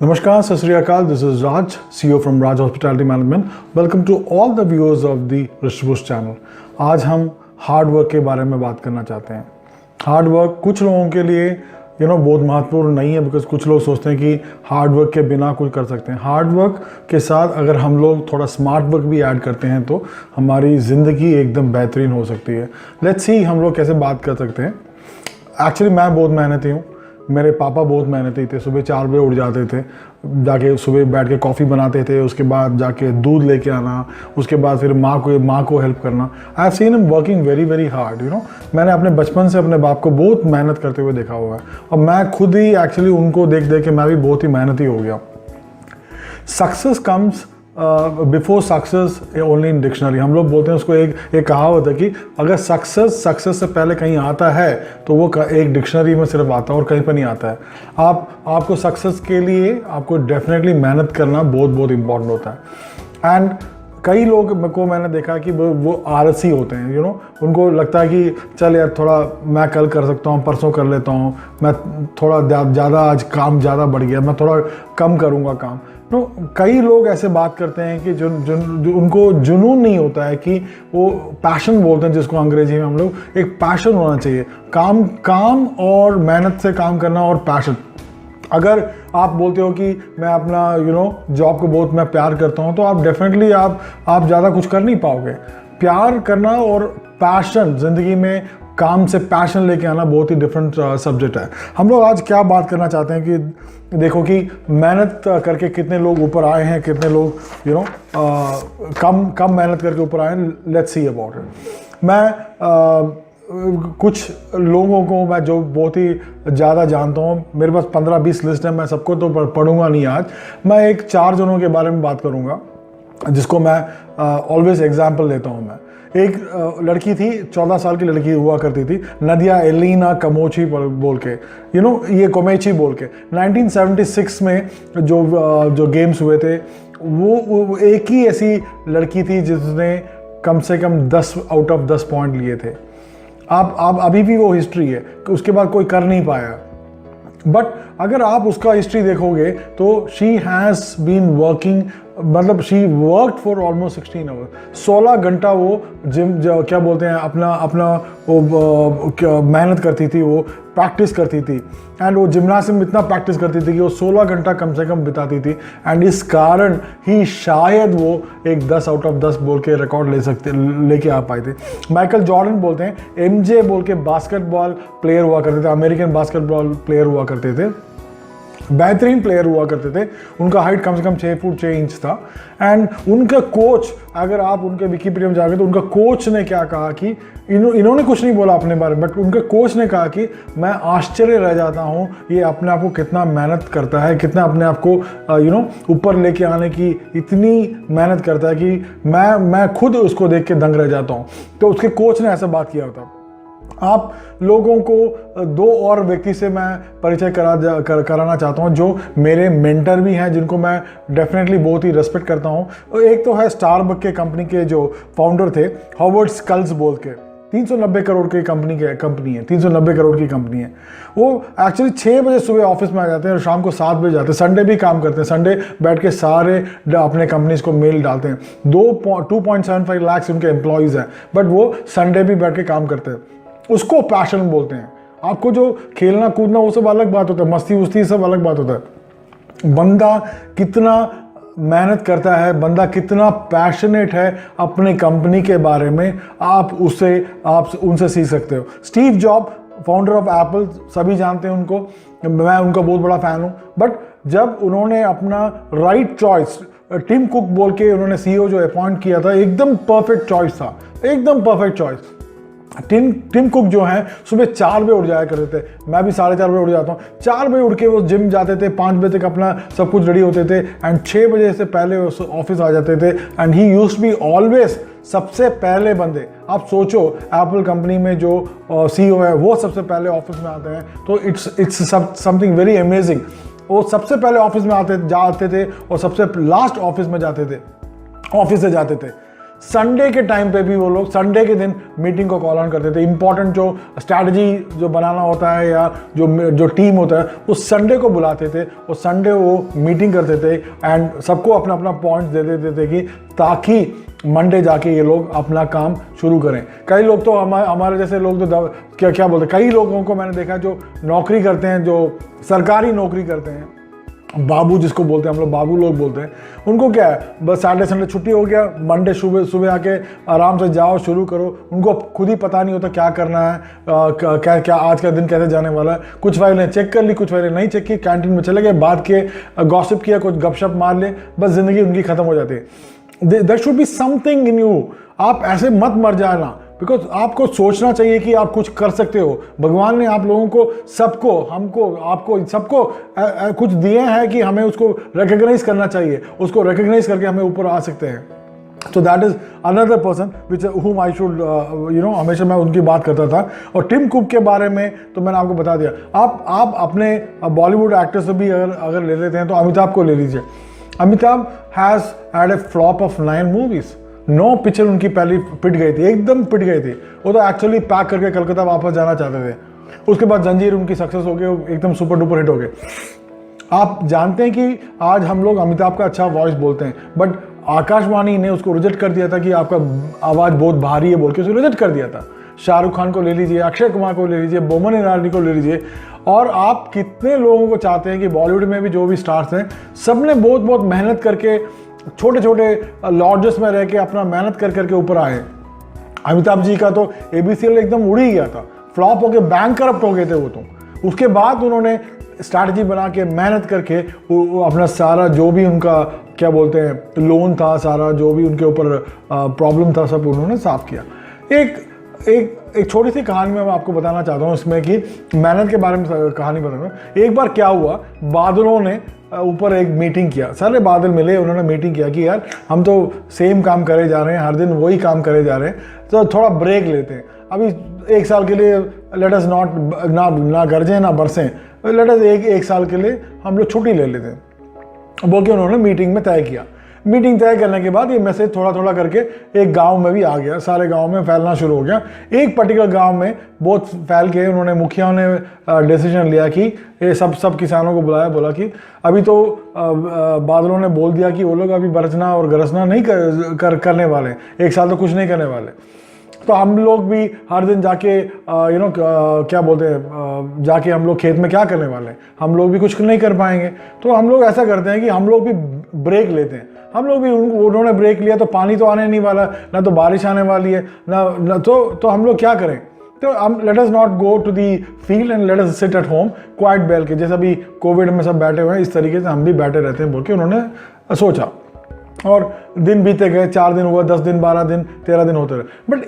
Namaskar, Sat Sri Akal. This is Raj, CEO from Raj Hospitality Management. Welcome to all the viewers of the Rishbush channel. आज हम hard work के बारे में बात करना चाहते हैं. हार्ड वर्क कुछ लोगों के लिए बहुत महत्वपूर्ण नहीं है, बिकॉज कुछ लोग सोचते हैं कि हार्ड वर्क के बिना कुछ कर सकते हैं. हार्ड वर्क के साथ अगर हम लोग थोड़ा स्मार्ट वर्क भी ऐड करते हैं तो हमारी ज़िंदगी एकदम बेहतरीन हो सकती है. लेट्स सी हम लोग कैसे बात कर सकते हैं. एक्चुअली मैं बहुत मेहनती हूँ. मेरे पापा बहुत मेहनती थे. सुबह 4 बजे उठ जाते थे, जाके सुबह बैठ के कॉफ़ी बनाते थे, उसके बाद जाके दूध लेके आना, उसके बाद फिर माँ को हेल्प करना. I have seen him working very very hard. मैंने अपने बचपन से अपने बाप को बहुत मेहनत करते हुए देखा हुआ है, और मैं खुद ही एक्चुअली उनको देख देख के मैं भी बहुत ही मेहनती हो गया. Success comes before success only in dictionary. हम लोग बोलते हैं उसको, एक कहावत है कि अगर सक्सेस से पहले कहीं आता है तो वो एक डिक्शनरी में सिर्फ आता है और कहीं पर नहीं आता है. आपको सक्सेस के लिए आपको डेफिनेटली मेहनत करना बहुत बहुत इंपॉर्टेंट होता है. एंड कई लोग को मैंने देखा कि वो आलसी होते हैं. उनको लगता है कि चल यार थोड़ा मैं कल कर सकता हूँ, परसों कर लेता हूँ, मैं थोड़ा ज़्यादा आज काम ज़्यादा बढ़ गया, मैं थोड़ा कम करूँगा काम. तो कई लोग ऐसे बात करते हैं कि जो उनको जुनून नहीं होता है, कि वो पैशन बोलते हैं जिसको अंग्रेजी में हम लोग. एक पैशन होना चाहिए. काम और मेहनत से काम करना और पैशन. अगर आप बोलते हो कि मैं अपना जॉब को बहुत मैं प्यार करता हूँ, तो आप डेफिनेटली आप ज़्यादा कुछ कर नहीं पाओगे. प्यार करना और पैशन, ज़िंदगी में काम से पैशन लेके आना बहुत ही डिफरेंट सब्जेक्ट है. हम लोग आज क्या बात करना चाहते हैं कि देखो कि मेहनत करके कितने लोग ऊपर आए हैं, कितने लोग कम मेहनत करके ऊपर आए हैं. Let's see about it. मैं कुछ लोगों को मैं जो बहुत ही ज़्यादा जानता हूँ, मेरे पास 15-20 लिस्ट है, मैं सबको तो पढ़ूंगा नहीं आज. मैं एक 4 जनों के बारे में बात करूँगा जिसको मैं ऑलवेज एग्जाम्पल लेता हूँ. मैं एक लड़की थी, 14 साल की लड़की हुआ करती थी, नदिया एलिना कमोची बोल के, ये कोमेची बोल के. 1976 में जो गेम्स हुए थे, वो एक ही ऐसी लड़की थी जिसने कम से कम 10 आउट ऑफ 10 पॉइंट लिए थे. आप अभी भी वो हिस्ट्री है, उसके बाद कोई कर नहीं पाया. बट अगर आप उसका हिस्ट्री देखोगे तो शी हैज़ बीन वर्किंग, मतलब she worked for almost 16 hours. 16 घंटा वो जिम क्या बोलते हैं अपना वो मेहनत करती थी, वो प्रैक्टिस करती थी. एंड वो जिम्नास्टिक में इतना प्रैक्टिस करती थी कि वो 16 घंटा कम से कम बिताती थी. एंड इस कारण ही शायद वो एक 10 आउट ऑफ 10 बोल के रिकॉर्ड लेके आ पाए थे. माइकल जॉर्डन बोलते हैं, MJ बोल के बास्केटबॉल प्लेयर हुआ करते थे, अमेरिकन बास्केटबॉल प्लेयर हुआ करते थे, बेहतरीन प्लेयर हुआ करते थे. उनका हाइट कम से कम 6 फुट 6 इंच था. एंड उनका कोच, अगर आप उनके विकिपीडिया में जाओगे तो उनका कोच ने क्या कहा कि इन्होंने कुछ नहीं बोला अपने बारे में, बट उनके कोच ने कहा कि मैं आश्चर्य रह जाता हूँ ये अपने आप को कितना मेहनत करता है, कितना अपने आप को ऊपर लेके आने की इतनी मेहनत करता है कि मैं खुद उसको देख के दंग रह जाता हूँ. तो उसके कोच ने ऐसा बात किया था. आप लोगों को 2 और व्यक्ति से मैं परिचय कराना चाहता हूं जो मेरे मेंटर भी हैं, जिनको मैं डेफिनेटली बहुत ही रेस्पेक्ट करता हूं. एक तो है स्टारबक के कंपनी के जो फाउंडर थे, हॉवर्ड स्कल्स बोल के. 390 करोड़ की कंपनी है, 390 करोड़ की कंपनी है. वो एक्चुअली 6 बजे सुबह ऑफिस में आ जाते हैं और शाम को 7 बजे जाते हैं. संडे भी काम करते हैं. संडे बैठ के सारे अपने कंपनीज को मेल डालते हैं. 2.75 लाख उनके एम्प्लॉयज़ हैं, बट वो संडे भी बैठ के काम करते हैं. उसको पैशन बोलते हैं. आपको जो खेलना कूदना वो सब अलग बात होता है, मस्ती उस्ती सब अलग बात होता है. बंदा कितना मेहनत करता है, बंदा कितना पैशनेट है अपने कंपनी के बारे में, आप उनसे सीख सकते हो. Steve job, founder of Apple, सभी जानते हैं उनको, मैं उनका बहुत बड़ा फैन हूँ. बट जब उन्होंने अपना राइट चॉइस, टिम कुक बोल के उन्होंने CEO जो अपॉइंट किया था, एकदम परफेक्ट चॉइस था, एकदम परफेक्ट चॉइस. टिम कुक जो हैं सुबह 4 बजे उठ जाया करते थे. मैं भी 4:30 बजे उठ जाता हूँ. 4 बजे उठ के वो जिम जाते थे, 5 बजे तक अपना सब कुछ रेडी होते थे, एंड 6 बजे से पहले ऑफिस आ जाते थे. And he used to be always सबसे पहले बंदे. आप सोचो, एप्पल कंपनी में जो CEO है वो सबसे पहले ऑफिस में आते हैं, तो इट्स समथिंग वेरी अमेजिंग. वो सबसे पहले ऑफिस में जाते थे और सबसे लास्ट ऑफिस से जाते थे. संडे के टाइम पे भी वो लोग संडे के दिन मीटिंग को कॉल ऑन करते थे। इंपॉर्टेंट जो स्ट्रैटेजी जो बनाना होता है या जो टीम होता है वो संडे को बुलाते थे और संडे वो मीटिंग करते थे एंड सबको अपना अपना पॉइंट्स दे देते थे कि ताकि मंडे जाके ये लोग अपना काम शुरू करें। कई लोग तो हमारे जैसे लोग तो क्या बोलते हैं, कई लोगों को मैंने देखा जो नौकरी करते हैं, जो सरकारी नौकरी करते हैं, बाबू जिसको बोलते हैं हम लोग, बाबू लोग बोलते हैं, उनको क्या है बस सैटरडे संडे छुट्टी हो गया, मंडे सुबह आके आराम से जाओ शुरू करो। उनको खुद ही पता नहीं होता क्या करना है, क्या आज का दिन कैसे जाने वाला है। कुछ फाइलें चेक कर ली, कुछ फाइलें नहीं चेक की, कैंटीन में चले गए, बात किए, गॉसिप किया, कुछ गपशप मार ले, बस जिंदगी उनकी खत्म हो जाती है। There should be something in you. आप ऐसे मत मर जाना, बिकॉज आपको सोचना चाहिए कि आप कुछ कर सकते हो। भगवान ने आप लोगों को, सबको, हमको, आपको, सबको कुछ दिए हैं कि हमें उसको रिकॉग्नाइज करना चाहिए, उसको रिकॉग्नाइज करके हमें ऊपर आ सकते हैं। तो that is another person which हुम आई शुड हमेशा मैं उनकी बात करता था। और टिम कुक के बारे में तो मैंने आपको बता दिया। आप अपने बॉलीवुड एक्टर से भी अगर ले लेते हैं तो अमिताभ को ले लीजिए। Amitabh has had a flop of 9 movies. 9 picture उनकी पहली पिट गई थी, एकदम पिट गई थी। वो तो एक्चुअली पैक करके कलकत्ता वापस जाना चाहते थे। उसके बाद जंजीर उनकी सक्सेस हो गई, एकदम सुपर डुपर हिट हो गए। आप जानते हैं कि आज हम लोग अमिताभ का अच्छा वॉइस बोलते हैं, बट आकाशवाणी ने उसको रिजेक्ट कर दिया था कि आपका आवाज़ बहुत भारी है बोल के उसको रिजेक्ट कर दिया था। शाहरुख खान को ले लीजिए, अक्षय कुमार को ले लीजिए, बोमन ईरानी को ले लीजिए, और आप कितने लोगों को चाहते हैं कि बॉलीवुड में भी जो भी स्टार्स हैं सब ने बहुत मेहनत करके छोटे छोटे लॉजेस में रह के अपना मेहनत करके ऊपर आए। अमिताभ जी का तो एबीसीएल एकदम उड़ ही गया था, फ्लॉप होके बैंक करप्ट हो गए थे वो तो। उसके बाद उन्होंने स्ट्रैटेजी बना के मेहनत करके वो अपना सारा जो भी उनका क्या बोलते हैं लोन था, सारा जो भी उनके ऊपर प्रॉब्लम था, सब उन्होंने साफ किया। एक छोटी सी कहानी मैं आपको बताना चाहता हूँ इसमें कि मेहनत के बारे में कहानी बताऊँ। एक बार क्या हुआ, बादलों ने ऊपर एक मीटिंग किया, सारे बादल मिले, उन्होंने मीटिंग किया कि यार हम तो सेम काम करे जा रहे हैं, हर दिन वही काम करे जा रहे हैं, तो थोड़ा ब्रेक लेते हैं। अभी 1 साल के लिए लेट अस नॉट ना गरजें ना बरसें, लेट अस एक साल के लिए हम लोग छुट्टी ले लेते हैं बोल के उन्होंने मीटिंग में तय किया। मीटिंग तय करने के बाद ये मैसेज थोड़ा थोड़ा करके एक गांव में भी आ गया, सारे गांव में फैलना शुरू हो गया। एक पर्टिकुलर गांव में बहुत फैल के उन्होंने, मुखिया ने डिसीजन लिया कि ये सब किसानों को बुलाया, बोला कि अभी तो बादलों ने बोल दिया कि वो लोग अभी बरसना और गरसना नहीं करने वाले, 1 साल तो कुछ नहीं करने वाले। तो हम लोग भी हर दिन जाके क्या बोलते हैं, जाके हम लोग खेत में क्या करने वाले हैं, हम लोग भी कुछ नहीं कर पाएंगे। तो हम लोग ऐसा करते हैं कि हम लोग भी ब्रेक लेते हैं। हम लोग भी, उन्होंने ब्रेक लिया तो पानी तो आने नहीं वाला, ना तो बारिश आने वाली है, ना तो हम लोग क्या करें। तो हम let us not go to the field and let us sit at home quite well के, जैसे अभी कोविड में सब बैठे हुए हैं इस तरीके से हम भी बैठे रहते हैं बोल के उन्होंने सोचा। और दिन बीते गए, 4 दिन हुआ, 10 दिन, 12 दिन, 13 दिन होते रहे। बट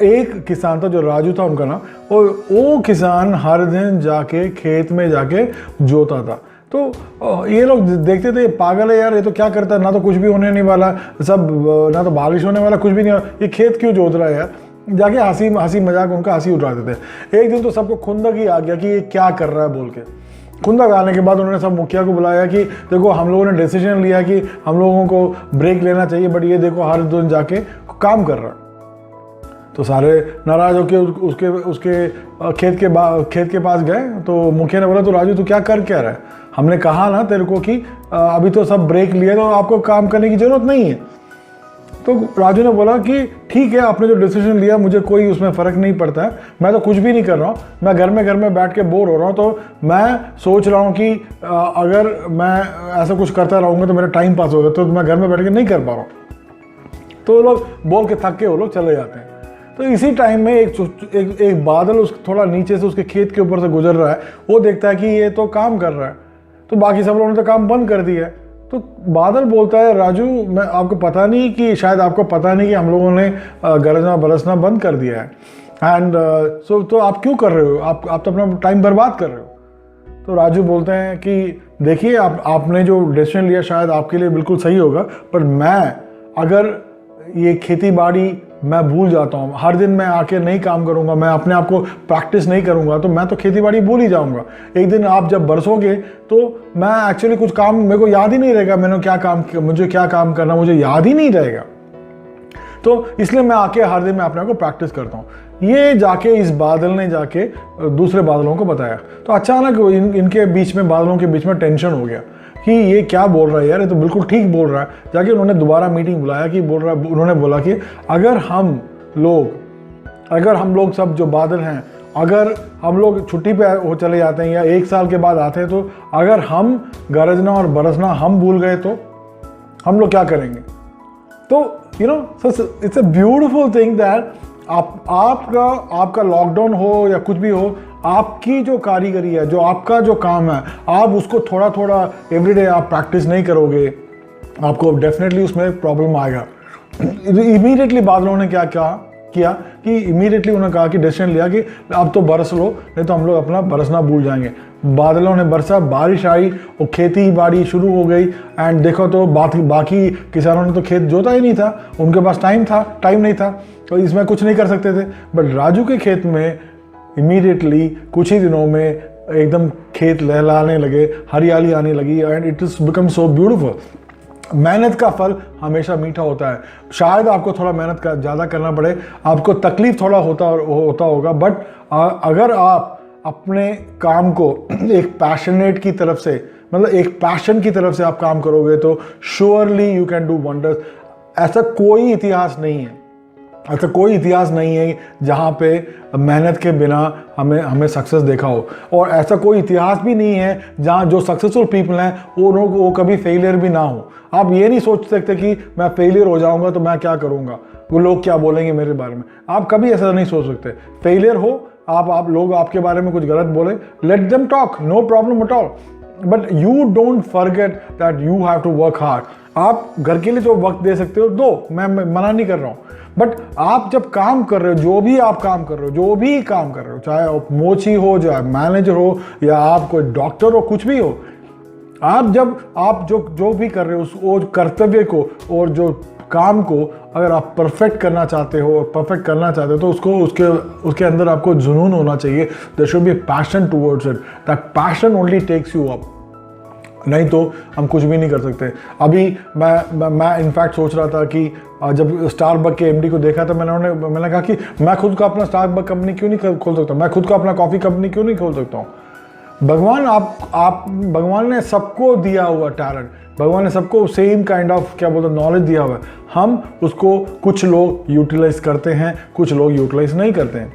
एक किसान था जो राजू था उनका नाम, और वो किसान हर दिन जाके खेत में जाके जोता था। तो ये लोग देखते थे पागल है यार, ये तो क्या करता है, ना तो कुछ भी होने नहीं वाला, सब ना तो बारिश होने वाला, कुछ भी नहीं, ये खेत क्यों जोत रहा है यार। जाके हंसी मजाक उनका हंसी उठाते थे। एक दिन तो सबको खुंदक ही आ गया कि ये क्या कर रहा है बोल के। खुंदक आने के बाद उन्होंने सब मुखिया को बुलाया कि देखो हम लोगों ने डिसीजन लिया कि हम लोगों को ब्रेक लेना चाहिए, बट ये देखो हर दिन जाके काम कर रहा है। तो सारे नाराज होके उसके खेत के पास गए। तो मुखिया ने बोला तो राजू तू क्या रहा है, हमने कहा ना तेरे को कि अभी तो सब ब्रेक लिए तो आपको काम करने की जरूरत नहीं है। तो राजू ने बोला कि ठीक है, आपने जो डिसीजन लिया मुझे कोई उसमें फ़र्क नहीं पड़ता है, मैं तो कुछ भी नहीं कर रहा हूँ, मैं घर में बैठ के बोर हो रहा हूँ। तो मैं सोच रहा हूँ कि अगर मैं ऐसा कुछ करता रहूँगा तो मेरा टाइम पास होगा, तो मैं घर में बैठ के नहीं कर पा रहा हूँ। तो वो लोग बोल के थक के वो लोग चले जाते हैं। तो इसी टाइम में एक बादल उस थोड़ा नीचे से उसके खेत के ऊपर से गुजर रहा है, वो देखता है कि ये तो काम कर रहा है। तो बाकी सब लोगों ने तो काम बंद कर दिया है। तो बादल बोलता है राजू, मैं आपको पता नहीं कि शायद आपको पता नहीं कि हम लोगों ने गरजना बरसना बंद कर दिया है एंड तो आप क्यों कर रहे हो, आप तो अपना टाइम बर्बाद कर रहे हो। तो राजू बोलते हैं कि देखिए आपने जो डिसीजन लिया शायद आपके लिए बिल्कुल सही होगा, पर मैं अगर ये खेती बाड़ी मैं भूल जाता हूँ, हर दिन मैं आके नहीं काम करूँगा, मैं अपने आप को प्रैक्टिस नहीं करूँगा, तो मैं तो खेती बाड़ी भूल ही जाऊँगा। एक दिन आप जब बरसोगे तो मैं एक्चुअली कुछ काम मेरे को याद ही नहीं रहेगा, मुझे क्या काम करना मुझे याद ही नहीं रहेगा। तो इसलिए मैं आके हर दिन मैं अपने आप को प्रैक्टिस करता हूँ। ये जाके इस बादल ने जाके दूसरे बादलों को बताया, तो अचानक इनके बीच में, बादलों के बीच में टेंशन हो गया कि ये क्या बोल रहा है यार, ये तो बिल्कुल ठीक बोल रहा है। जाके उन्होंने दोबारा मीटिंग बुलाया कि उन्होंने बोला कि अगर हम लोग सब जो बादल हैं, अगर हम लोग छुट्टी पे हो चले जाते हैं या 1 साल के बाद आते हैं, तो अगर हम गरजना और बरसना हम भूल गए तो हम लोग क्या करेंगे? तो it's a beautiful thing that आपका लॉकडाउन हो या कुछ भी हो, आपकी जो कारीगरी है, जो आपका जो काम है, आप उसको थोड़ा थोड़ा एवरीडे आप प्रैक्टिस नहीं करोगे, आपको डेफिनेटली उसमें प्रॉब्लम आएगा। इमीडिएटली बादलों ने क्या किया कि इमीडिएटली उन्होंने कहा कि डिसीजन लिया कि अब तो बरस लो, नहीं तो हम लोग अपना बरसना भूल जाएंगे। बादलों ने बरसा, बारिश आई और खेती बाड़ी शुरू हो गई। एंड देखो तो बाकी किसानों ने तो खेत जोता ही नहीं था, उनके पास टाइम नहीं था, तो इसमें कुछ नहीं कर सकते थे। बट राजू के खेत में इमीडिएटली कुछ ही दिनों में एकदम खेत लहलाने लगे, हरियाली आने लगी, and it is become so beautiful. मेहनत का फल हमेशा मीठा होता है। शायद आपको थोड़ा मेहनत ज़्यादा करना पड़े, आपको तकलीफ थोड़ा होता होगा, बट अगर आप अपने काम को एक पैशनेट की तरफ से, मतलब एक पैशन की तरफ से आप काम करोगे, तो surely you can do wonders. ऐसा कोई इतिहास नहीं है जहाँ पे मेहनत के बिना हमें सक्सेस देखा हो, और ऐसा कोई इतिहास भी नहीं है जहाँ जो सक्सेसफुल पीपल हैं वो कभी फेलियर भी ना हो। आप ये नहीं सोच सकते कि मैं फेलियर हो जाऊंगा तो मैं क्या करूंगा, वो लोग क्या बोलेंगे मेरे बारे में। आप कभी ऐसा नहीं सोच सकते। फेलियर हो, आप लोग आपके बारे में कुछ गलत बोले, let them talk, no problem at all, but you don't forget that you have to work hard. आप घर के लिए जो वक्त दे सकते हो दो, मैं मना नहीं कर रहा हूँ, बट आप जब काम कर रहे हो, जो भी काम कर रहे हो, चाहे आप मोची हो, चाहे मैनेजर हो, या आप कोई डॉक्टर हो, कुछ भी हो, आप जो भी कर रहे हो उस कर्तव्य को और जो काम को अगर आप परफेक्ट करना चाहते हो तो उसके अंदर आपको जुनून होना चाहिए। There should be passion towards it, that passion only takes you up, नहीं तो हम कुछ भी नहीं कर सकते। अभी मैं इनफैक्ट सोच रहा था कि जब स्टारबक के एमडी को देखा तो मैंने कहा कि मैं खुद का अपना स्टारबक कंपनी क्यों नहीं खोल सकता, मैं खुद का अपना कॉफ़ी कंपनी क्यों नहीं खोल सकता हूँ। भगवान ने सबको दिया हुआ टैलेंट, भगवान ने सबको सेम काइंड ऑफ नॉलेज दिया हुआ है। हम उसको, कुछ लोग यूटिलाइज करते हैं, कुछ लोग यूटिलाइज नहीं करते हैं।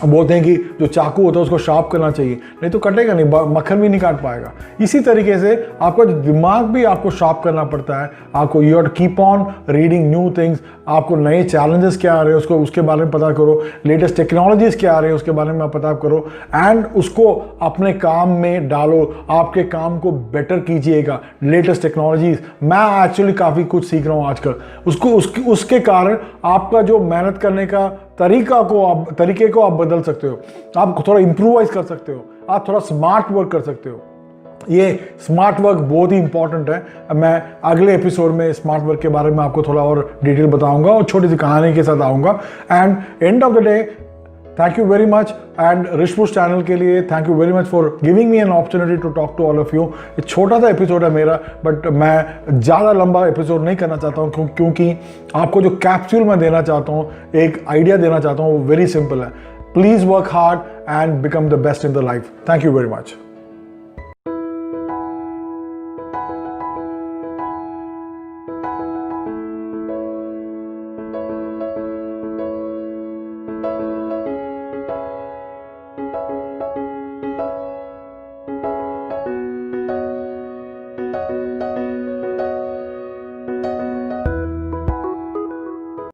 बोलते हैं कि जो चाकू होता है उसको शार्प करना चाहिए, नहीं तो कटेगा नहीं, मक्खन भी नहीं काट पाएगा। इसी तरीके से आपका जो दिमाग भी आपको शार्प करना पड़ता है। आपको you have to keep on reading new things. आपको नए चैलेंजेस क्या आ रहे हैं उसके बारे में पता करो, लेटेस्ट टेक्नोलॉजीज क्या आ रही है उसके बारे में पता करो, एंड उसको अपने काम में डालो, आपके काम को बेटर कीजिएगा। लेटेस्ट टेक्नोलॉजीज, मैं एक्चुअली काफ़ी कुछ सीख रहा हूँ आजकल, उसके कारण आपका जो मेहनत करने का तरीके को आप बदल सकते हो, आप थोड़ा इम्प्रूवाइज कर सकते हो, आप थोड़ा स्मार्ट वर्क कर सकते हो। ये स्मार्ट वर्क बहुत ही इंपॉर्टेंट है। मैं अगले एपिसोड में स्मार्ट वर्क के बारे में आपको थोड़ा और डिटेल बताऊंगा और छोटी सी कहानी के साथ आऊंगा। And end of the day, thank you very much, and ऋषपुष चैनल के लिए thank you very much for giving me an opportunity to talk to all of you. ये छोटा सा एपिसोड है मेरा, बट मैं ज़्यादा लंबा एपिसोड नहीं करना चाहता हूँ, क्योंकि आपको जो कैप्सूल मैं देना चाहता हूँ, एक आइडिया देना चाहता हूँ, वो वेरी सिंपल है। Please work hard and become the best in the life. Thank you very much.